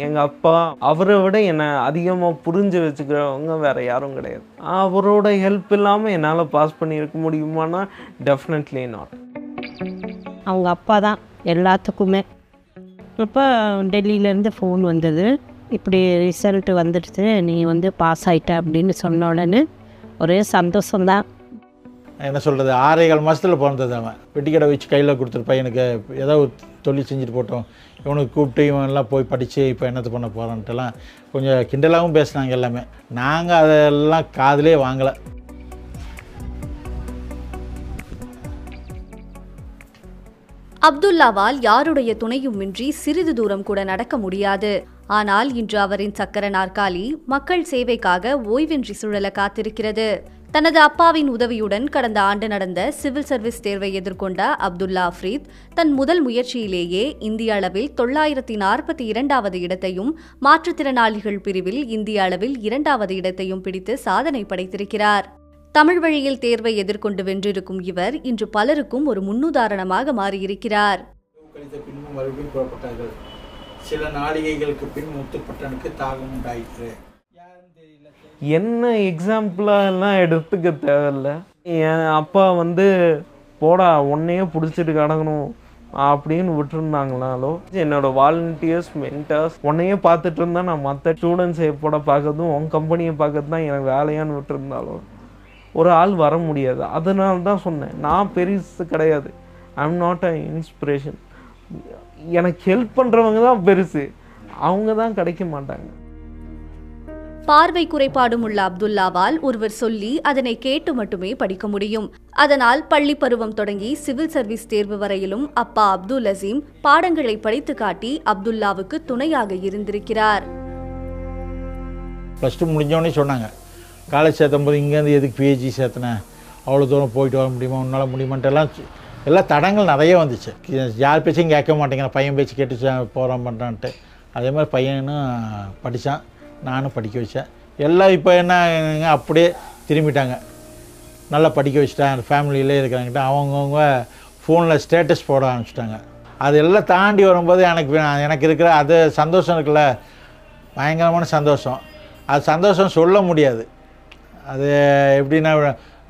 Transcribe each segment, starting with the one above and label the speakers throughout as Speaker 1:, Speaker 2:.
Speaker 1: எங்கள் அப்பா அவரை விட என்னை அதிகமாக புரிஞ்சு வச்சுக்கிறவங்க வேறு யாரும் கிடையாது. அவரோட ஹெல்ப் இல்லாமல் என்னால் பாஸ் பண்ணியிருக்க முடியுமானா டெஃபினெட்லி நாட்.
Speaker 2: அவங்க அப்பா தான் எல்லாத்துக்குமே. இப்போ டெல்லியிலேருந்து ஃபோன் வந்தது, இப்படி ரிசல்ட்டு வந்துடுச்சு, நீ பாஸ் ஆகிட்ட அப்படின்னு சொன்ன உடனே ஒரே சந்தோஷம்தான்.
Speaker 3: என்ன சொல்கிறது, 6.25 மாதத்தில் பிறந்தது. அவன் பெட்டி கடை வச்சு கையில் கொடுத்துரு, பையனுக்கு ஏதோ ஒரு தொழில் செஞ்சுட்டு போட்டோம், இவனுக்கு கூப்பிட்டு இவன்லாம் போய் படித்து இப்போ என்னத்தை பண்ண போகிறான்ட்டுலாம் கொஞ்சம் கிண்டலாகவும் பேசினாங்க எல்லாமே. நாங்கள் அதெல்லாம் காதிலே வாங்கலை.
Speaker 4: அப்துல்லாவால் யாருடைய துணையுமின்றி சிறிது தூரம் கூட நடக்க முடியாது. ஆனால் இன்று அவரின் சக்கர நாற்காலி மக்கள் சேவைக்காக ஓய்வின்றி சுழல காத்திருக்கிறது. தனது அப்பாவின் உதவியுடன் கடந்த ஆண்டு நடந்த சிவில் சர்வீஸ் தேர்வை எதிர்கொண்ட அப்துல்லா அஃப்ரீத் தன் முதல் முயற்சியிலேயே இந்திய அளவில் 942வது இடத்தையும், மாற்றுத்திறனாளிகள் பிரிவில் இந்திய அளவில் 2வது இடத்தையும் பிடித்து சாதனை படைத்திருக்கிறார். தமிழ் வழியில் தேர்வை எதிர்கொண்டு வென்றிருக்கும் இவர் இன்று பலருக்கும் ஒரு முன்னுதாரணமாக மாறியிருக்கிறார்.
Speaker 3: சில நாளிகைகளுக்கு பின் முத்துப்பட்டனுக்கு தாகம் உண்டாயிற்று.
Speaker 1: என்ன எக்ஸாம்பிளாலாம் எடுத்துக்க தேவையில்ல. என் அப்பா போடா உன்னையே பிடிச்சிட்டு கிடக்கணும் அப்படின்னு விட்டுருந்தாங்கனாலோ, என்னோட வாலண்டியர்ஸ் மென்டர்ஸ் உன்னையே பார்த்துட்டு இருந்தா நான் மற்ற ஸ்டூடெண்ட்ஸ் எப்போட பார்க்கறதும் உன் கம்பெனியை பார்க்கறது தான் எனக்கு வேலையான்னு விட்டுருந்தாலோ ஒரு ஆள் வர முடியாது. அதனால தான் சொன்னேன், நான் பெருசு கிடையாது, I am not a inspiration. எனக்கு ஹெல்ப் பண்ணுறவங்க தான் பெருசு, அவங்க தான் கிடைக்க மாட்டாங்க.
Speaker 4: பார்வை குறைபாடும் உள்ள அப்துல்லாவால் ஒருவர் சொல்லி அதனை கேட்டு மட்டுமே படிக்க முடியும். அதனால் பள்ளி பருவம் தொடங்கி சிவில் சர்வீஸ் தேர்வு வரையிலும் அப்பா அப்துல் அசீம் பாடங்களை படித்து காட்டி அப்துல்லாவுக்கு துணையாக இருந்திருக்கிறார்.
Speaker 3: +2 முடிஞ்சோடனே சொன்னாங்க, காலேஜ் சேர்த்தும்போது இங்கேருந்து எதுக்கு பிஹெச்டி சேர்த்துனேன், அவ்வளோ தூரம் போயிட்டு வர முடியுமா, உன்னால் முடியுமான்ட்டு எல்லாம் தடங்கள் நிறைய வந்துச்சு. யார் பேச்சையும் கேட்க மாட்டேங்கிறேன், பையன் பேச்சு கேட்டு போகிறான் பண்ணுறான்ட்டு. அதே மாதிரி பையனும் படித்தான், நானும் படிக்க வச்சேன். எல்லாம் இப்போ என்ன அப்படியே திரும்பிட்டாங்க, நல்லா படிக்க வச்சுட்டேன், ஃபேமிலியிலே இருக்கிறாங்கிட்ட அவங்கவுங்க ஃபோனில் ஸ்டேட்டஸ் போட ஆரம்பிச்சிட்டாங்க. அதெல்லாம் தாண்டி வரும்போது எனக்கு இருக்கிற அது சந்தோஷம் இருக்குல்ல, பயங்கரமான சந்தோஷம். அது சந்தோஷம் சொல்ல முடியாது. அது எப்படின்னா,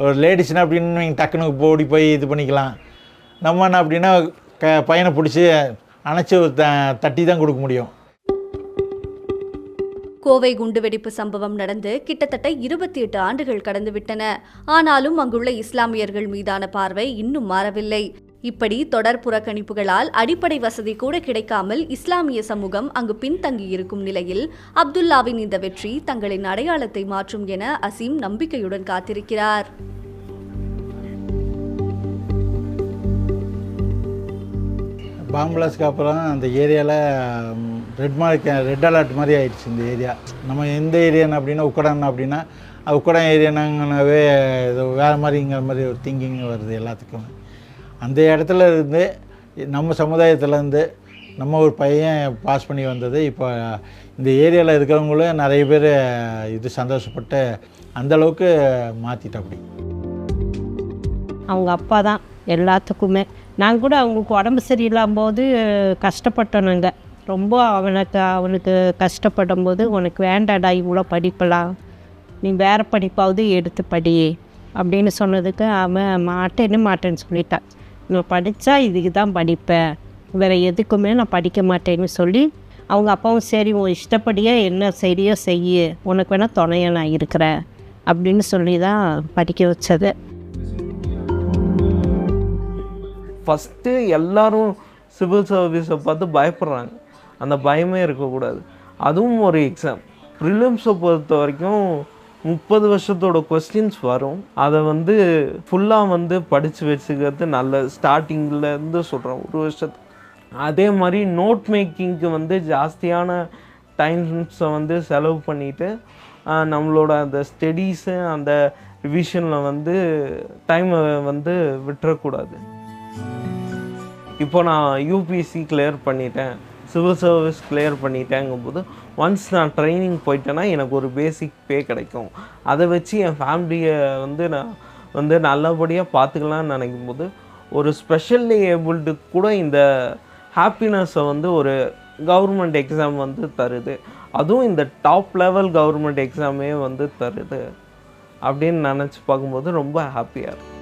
Speaker 3: ஒரு லேடிஸ்னால் அப்படின்னு நீங்கள் டக்குனுக்கு ஓடி போய் இது பண்ணிக்கலாம். நம்ம என்ன அப்படின்னா பையனை பிடிச்சி அணைச்சி தட்டி தான் கொடுக்க முடியும்.
Speaker 4: கோவை குண்டுவெடிப்பு சம்பவம் நடந்து கிட்டத்தட்ட 28 ஆண்டுகள் கடந்துவிட்டன. ஆனாலும் அங்குள்ள இஸ்லாமியர்கள் மீதான பார்வை இன்னும் மாறவில்லை. இப்படி தொடர் புறக்கணிப்புகளால் அடிப்படை வசதி கூட கிடைக்காமல் இஸ்லாமிய சமூகம் அங்கு பின்தங்கியிருக்கும் நிலையில் அப்துல்லாவின் இந்த வெற்றி தங்களின் அடையாளத்தை மாற்றும் என அசீம் நம்பிக்கையுடன் காத்திருக்கிறார்.
Speaker 3: பாம்பிளாஸ்க்கு அப்புறம் அந்த ஏரியாவில் ரெட் அலர்ட் மாதிரி ஆகிடுச்சு இந்த ஏரியா. நம்ம எந்த ஏரியான்னு அப்படின்னா உக்கடம் அப்படின்னா உக்கடம் ஏரியானாங்கனாவே இது வேறு மாதிரிங்கிற மாதிரி ஒரு திங்கிங் வருது எல்லாத்துக்கும். அந்த இடத்துல இருந்து நம்ம சமுதாயத்துலேருந்து நம்ம ஒரு பையன் பாஸ் பண்ணி வந்தது. இப்போ இந்த ஏரியாவில் இருக்கிறவங்களும் நிறைய பேர் இது சந்தோஷப்பட்டு அந்தளவுக்கு மாற்றிட்டோம். அப்படி
Speaker 2: அவங்க அப்பா தான் எல்லாத்துக்குமே. நாங்கள் கூட அவங்களுக்கு உடம்பு சரியில்லாமல் போது கஷ்டப்பட்டோம். நாங்கள் ரொம்ப அவனுக்கு கஷ்டப்படும் போது, உனக்கு வேண்டாடா இவ்வளோ படிப்பலாம், நீ வேறு படிப்பாவது எடுத்து படி அப்படின்னு சொன்னதுக்கு அவன் மாட்டேன்னு சொல்லிட்டான். நான் படித்தா இதுக்கு தான் படிப்பேன், வேறு எதுக்குமே நான் படிக்க மாட்டேன்னு சொல்லி அவங்க அப்பாவும் சரி உன் இஷ்டப்படியே என்ன சரியோ செய்ய, உனக்கு வேணால் துணையை நான் இருக்கிறேன் அப்படின்னு சொல்லி தான் படிக்க வச்சது.
Speaker 1: ஃபஸ்ட்டு எல்லாரும் சிவில் சர்வீஸை பார்த்து பயப்படுறாங்க, அந்த பயமே இருக்கக்கூடாது. அதுவும் ஒரு எக்ஸாம். ப்ரிலிம்ஸை பொறுத்த வரைக்கும் 30 வருஷத்தோட கொஸ்டின்ஸ் வரும். அதை ஃபுல்லாக படித்து வச்சுக்கிறது நல்ல. ஸ்டார்டிங்லேருந்து சொல்கிறேன், 1 வருஷத்துக்கு. அதே மாதிரி நோட் மேக்கிங்க்கு ஜாஸ்தியான டைம்ஸை செலவு பண்ணிவிட்டு நம்மளோட அந்த ஸ்டடீஸு அந்த ரிவிஷனில் டைமை விட்டுறக்கூடாது. இப்போ நான் யூபிஎஸ்சி கிளியர் பண்ணிட்டேன், சிவில் சர்வீஸ் கிளியர் பண்ணிட்டேங்கும்போது ஒன்ஸ் நான் ட்ரைனிங் போயிட்டேன்னா எனக்கு ஒரு பேசிக் பே கிடைக்கும். அதை வச்சு என் ஃபேமிலியை நான் நல்லபடியாக பார்த்துக்கலான்னு நினைக்கும் போது ஒரு ஸ்பெஷல்லி ஏபிள்டு கூட இந்த ஹாப்பினஸை ஒரு கவர்மெண்ட் எக்ஸாம் வந்து தருது, அதுவும் இந்த டாப் லெவல் கவர்மெண்ட் எக்ஸாமே வந்து தருது அப்படின்னு நினச்சி பார்க்கும்போது ரொம்ப ஹாப்பியாக இருக்குது.